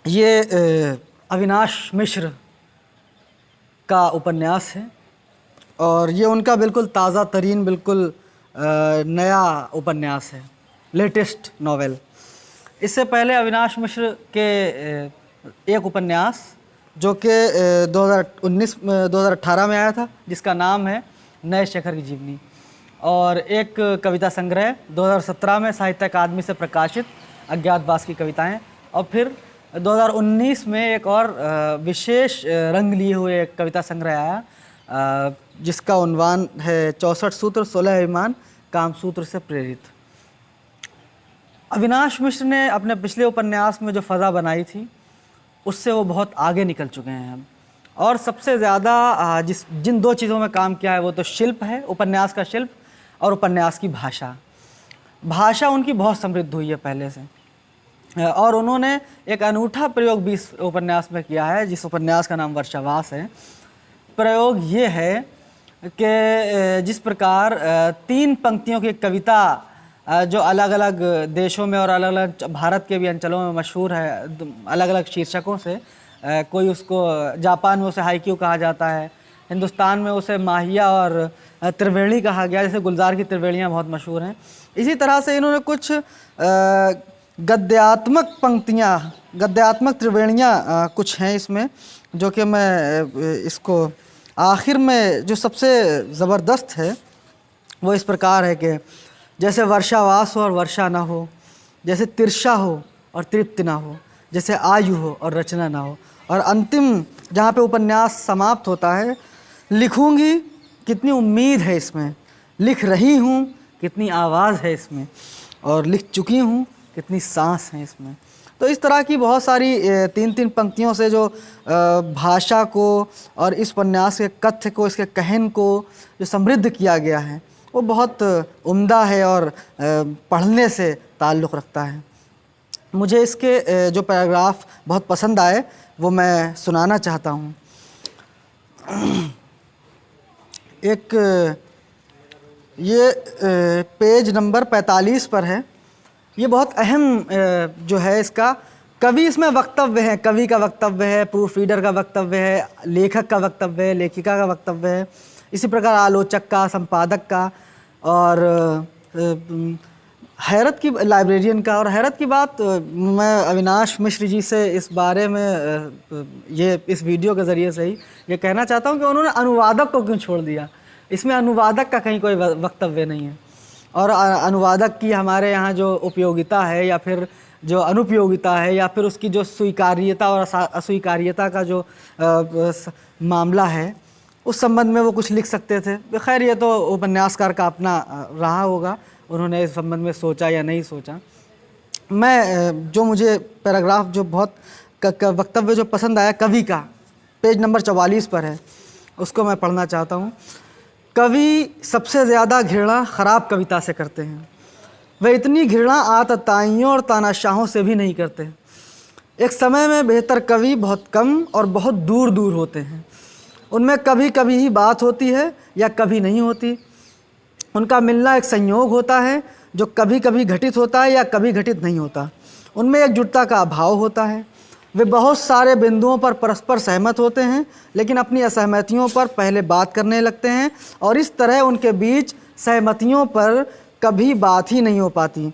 ये अविनाश मिश्र का उपन्यास है और ये उनका बिल्कुल ताज़ा तरीन बिल्कुल नया उपन्यास है, लेटेस्ट नॉवेल। इससे पहले अविनाश मिश्र के एक उपन्यास जो कि 2018 में आया था, जिसका नाम है नए शेखर की जीवनी, और एक कविता संग्रह 2017 में साहित्य अकादमी से प्रकाशित अज्ञातवास की कविताएं, और फिर 2019 में एक और विशेष रंग लिए हुए एक कविता संग्रह आया जिसका उन्वान है 64 सूत्र 16 अभिमान कामसूत्र से प्रेरित। अविनाश मिश्र ने अपने पिछले उपन्यास में जो फ़ज़ा बनाई थी उससे वो बहुत आगे निकल चुके हैं और सबसे ज़्यादा जिन दो चीज़ों में काम किया है वो तो शिल्प है, उपन्यास का शिल्प, और उपन्यास की भाषा। भाषा उनकी बहुत समृद्ध हुई है पहले से, और उन्होंने एक अनूठा प्रयोग भी इस उपन्यास में किया है, जिस उपन्यास का नाम वर्षावास है। प्रयोग ये है कि जिस प्रकार 3 पंक्तियों की कविता जो अलग अलग देशों में और अलग अलग भारत के भी अंचलों में मशहूर है अलग अलग शीर्षकों से, कोई उसको जापान में उसे हाइक्यू कहा जाता है, हिंदुस्तान में उसे माहिया और त्रिवेणी कहा गया, जैसे गुलजार की त्रिवेणियाँ बहुत मशहूर हैं। इसी तरह से इन्होंने कुछ गद्यात्मक पंक्तियाँ, गद्यात्मक त्रिवेणियाँ कुछ हैं इसमें, जो कि मैं इसको आखिर में जो सबसे ज़बरदस्त है वो इस प्रकार है कि जैसे वर्षावास हो और वर्षा ना हो, जैसे तिरछा हो और तृप्ति ना हो, जैसे आयु हो और रचना ना हो, और अंतिम जहाँ पे उपन्यास समाप्त होता है, लिखूँगी कितनी उम्मीद है इसमें, लिख रही हूँ कितनी आवाज़ है इसमें, और लिख चुकी हूँ कितनी सांस है इसमें। तो इस तरह की बहुत सारी 3-3 पंक्तियों से जो भाषा को और इस उपन्यास के कथ्य को, इसके कहन को जो समृद्ध किया गया है वो बहुत उम्दा है और पढ़ने से ताल्लुक़ रखता है। मुझे इसके जो पैराग्राफ बहुत पसंद आए वो मैं सुनाना चाहता हूँ। एक ये पेज नंबर 45 पर है। ये बहुत अहम जो है इसका, कवि इसमें वक्तव्य है, कवि का वक्तव्य है, प्रूफ रीडर का वक्तव्य है, लेखक का वक्तव्य है, लेखिका का वक्तव्य है, इसी प्रकार आलोचक का, संपादक का, और हैरत की लाइब्रेरियन का। और हैरत की बात मैं अविनाश मिश्र जी से इस बारे में ये इस वीडियो के ज़रिए से ही ये कहना चाहता हूँ कि उन्होंने अनुवादक को क्यों छोड़ दिया। इसमें अनुवादक का कहीं कोई वक्तव्य नहीं है, और अनुवादक की हमारे यहाँ जो उपयोगिता है या फिर जो अनुपयोगिता है या फिर उसकी जो स्वीकार्यता और अस्वीकार्यता का जो मामला है, उस संबंध में वो कुछ लिख सकते थे। खैर ये तो उपन्यासकार का अपना रहा होगा, उन्होंने इस संबंध में सोचा या नहीं सोचा। मैं जो मुझे पैराग्राफ जो बहुत वक्तव्य जो पसंद आया कवि का, पेज नंबर 44 पर है, उसको मैं पढ़ना चाहता हूँ। कवि सबसे ज़्यादा घृणा ख़राब कविता से करते हैं। वे इतनी घृणा आतताइयों और तानाशाहों से भी नहीं करते। एक समय में बेहतर कवि बहुत कम और बहुत दूर दूर होते हैं। उनमें कभी कभी ही बात होती है या कभी नहीं होती। उनका मिलना एक संयोग होता है जो कभी कभी घटित होता है या कभी घटित नहीं होता। उनमें एकजुटता का अभाव होता है। वे बहुत सारे बिंदुओं पर परस्पर सहमत होते हैं, लेकिन अपनी असहमतियों पर पहले बात करने लगते हैं, और इस तरह उनके बीच सहमतियों पर कभी बात ही नहीं हो पाती।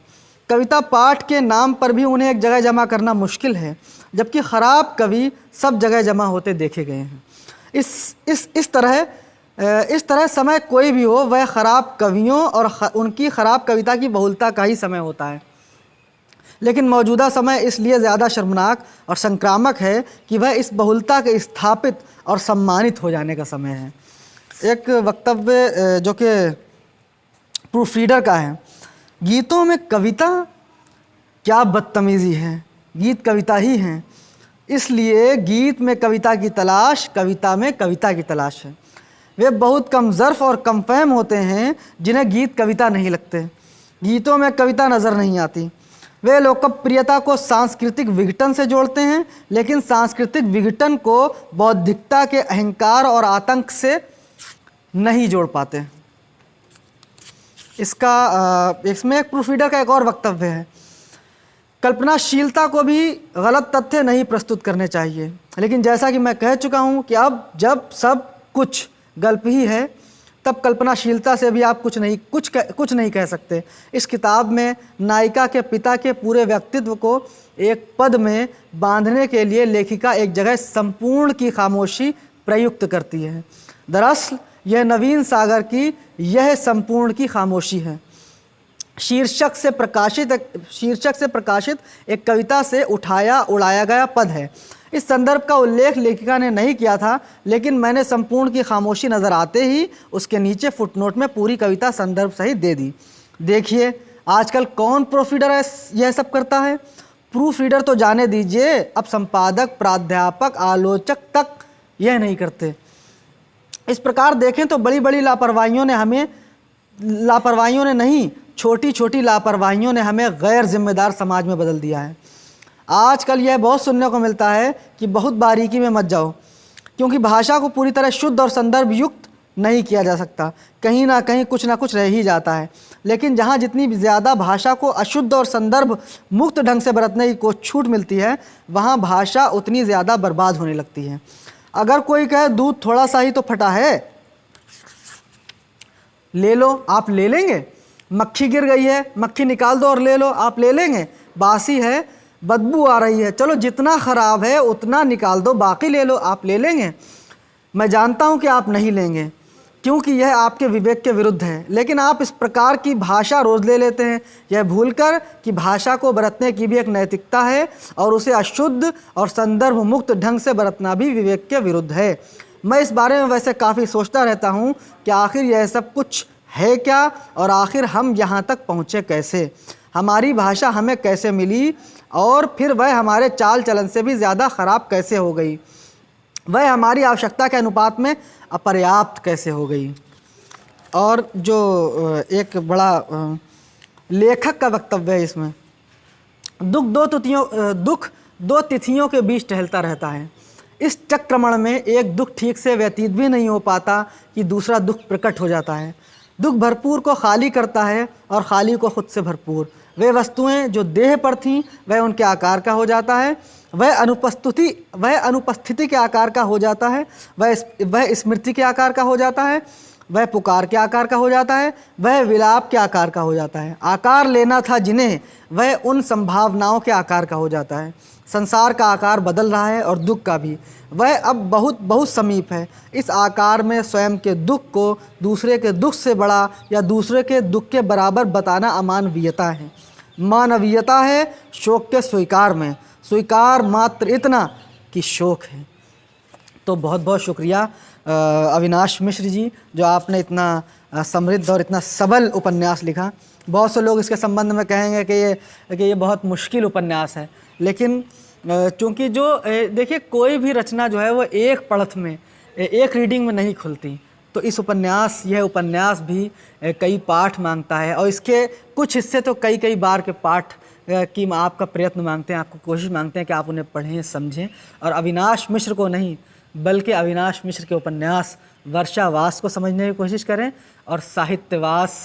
कविता पाठ के नाम पर भी उन्हें एक जगह जमा करना मुश्किल है, जबकि ख़राब कवि सब जगह जमा होते देखे गए हैं। इस तरह समय कोई भी हो, वह ख़राब कवियों और उनकी ख़राब कविता की बहुलता का ही समय होता है। लेकिन मौजूदा समय इसलिए ज़्यादा शर्मनाक और संक्रामक है कि वह इस बहुलता के स्थापित और सम्मानित हो जाने का समय है। एक वक्तव्य जो कि प्रूफ रीडर का है। गीतों में कविता क्या बदतमीज़ी है, गीत कविता ही हैं, इसलिए गीत में कविता की तलाश, कविता में कविता की तलाश है। वे बहुत कम ज़र्फ़ और कम फ़हम होते हैं जिन्हें गीत कविता नहीं लगते। गीतों में कविता नज़र नहीं आती। वे लोकप्रियता को सांस्कृतिक विघटन से जोड़ते हैं, लेकिन सांस्कृतिक विघटन को बौद्धिकता के अहंकार और आतंक से नहीं जोड़ पाते। इसमें एक प्रूफ रीडर का एक और वक्तव्य है। कल्पनाशीलता को भी गलत तथ्य नहीं प्रस्तुत करने चाहिए, लेकिन जैसा कि मैं कह चुका हूँ कि अब जब सब कुछ गल्प ही है तब कल्पनाशीलता से भी आप कुछ नहीं कह सकते। इस किताब में नायिका के पिता के पूरे व्यक्तित्व को एक पद में बांधने के लिए लेखिका एक जगह संपूर्ण की खामोशी प्रयुक्त करती है। दरअसल यह नवीन सागर की यह संपूर्ण की खामोशी है। शीर्षक से प्रकाशित एक कविता से उड़ाया गया पद है। इस संदर्भ का उल्लेख लेखिका ने नहीं किया था, लेकिन मैंने संपूर्ण की खामोशी नज़र आते ही उसके नीचे फुटनोट में पूरी कविता संदर्भ सहित दे दी। देखिए आजकल कौन प्रूफ रीडर है, यह सब करता है। प्रूफ रीडर तो जाने दीजिए, अब संपादक, प्राध्यापक, आलोचक तक यह नहीं करते। इस प्रकार देखें तो बड़ी बड़ी लापरवाहियों ने नहीं, छोटी छोटी लापरवाहियों ने हमें गैर जिम्मेदार समाज में बदल दिया है। आजकल यह बहुत सुनने को मिलता है कि बहुत बारीकी में मत जाओ, क्योंकि भाषा को पूरी तरह शुद्ध और संदर्भ युक्त नहीं किया जा सकता। कहीं ना कहीं कुछ ना कुछ रह ही जाता है। लेकिन जहाँ जितनी ज़्यादा भाषा को अशुद्ध और संदर्भ मुक्त ढंग से बरतने की छूट मिलती है, वहाँ भाषा उतनी ज़्यादा बर्बाद होने लगती है। अगर कोई कहे दूध थोड़ा सा ही तो फटा है, ले लो, आप ले लेंगे? मक्खी गिर गई है, मक्खी निकाल दो और ले लो, आप ले लेंगे? बासी है, बदबू आ रही है, चलो जितना ख़राब है उतना निकाल दो, बाकी ले लो, आप ले लेंगे? मैं जानता हूँ कि आप नहीं लेंगे, क्योंकि यह आपके विवेक के विरुद्ध है। लेकिन आप इस प्रकार की भाषा रोज़ ले लेते हैं, यह भूलकर कि भाषा को बरतने की भी एक नैतिकता है और उसे अशुद्ध और संदर्भ मुक्त ढंग से बरतना भी विवेक के विरुद्ध है। मैं इस बारे में वैसे काफ़ी सोचता रहता हूँ कि आखिर यह सब कुछ है क्या, और आखिर हम यहाँ तक पहुँचे कैसे, हमारी भाषा हमें कैसे मिली, और फिर वह हमारे चाल चलन से भी ज़्यादा ख़राब कैसे हो गई, वह हमारी आवश्यकता के अनुपात में अपर्याप्त कैसे हो गई। और जो एक बड़ा लेखक का वक्तव्य है इसमें, दुख दो तिथियों के बीच टहलता रहता है। इस चक्रमण में एक दुख ठीक से व्यतीत भी नहीं हो पाता कि दूसरा दुख प्रकट हो जाता है। दुख भरपूर को खाली करता है और खाली को खुद से भरपूर। वे वस्तुएं जो देह पर थीं वह उनके आकार का हो जाता है, वह अनुपस्थिति के आकार का हो जाता है, वह स्मृति के आकार का हो जाता है, वह पुकार के आकार का हो जाता है, वह विलाप के आकार का हो जाता है। आकार लेना था जिन्हें, वह उन संभावनाओं के आकार का हो जाता है। संसार का आकार बदल रहा है और दुख का भी, वह अब बहुत बहुत समीप है। इस आकार में स्वयं के दुख को दूसरे के दुख से बड़ा या दूसरे के दुख के बराबर बताना अमानवीयता है। मानवीयता है शोक के स्वीकार में, स्वीकार मात्र इतना कि शोक है। तो बहुत बहुत शुक्रिया अविनाश मिश्र जी, जो आपने इतना समृद्ध और इतना सबल उपन्यास लिखा। बहुत से लोग इसके संबंध में कहेंगे कि ये बहुत मुश्किल उपन्यास है, लेकिन चूँकि जो देखिए कोई भी रचना जो है वो एक पढ़त में, एक रीडिंग में नहीं खुलती, तो यह उपन्यास भी कई पाठ मांगता है, और इसके कुछ हिस्से तो कई बार के पाठ की आपका प्रयत्न मांगते हैं, आपको कोशिश मांगते हैं कि आप उन्हें पढ़ें, समझें, और अविनाश मिश्र को नहीं बल्कि अविनाश मिश्र के उपन्यास वर्षावास को समझने की कोशिश करें और साहित्यवास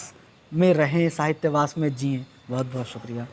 में रहें, साहित्यवास में जिएं। बहुत बहुत शुक्रिया।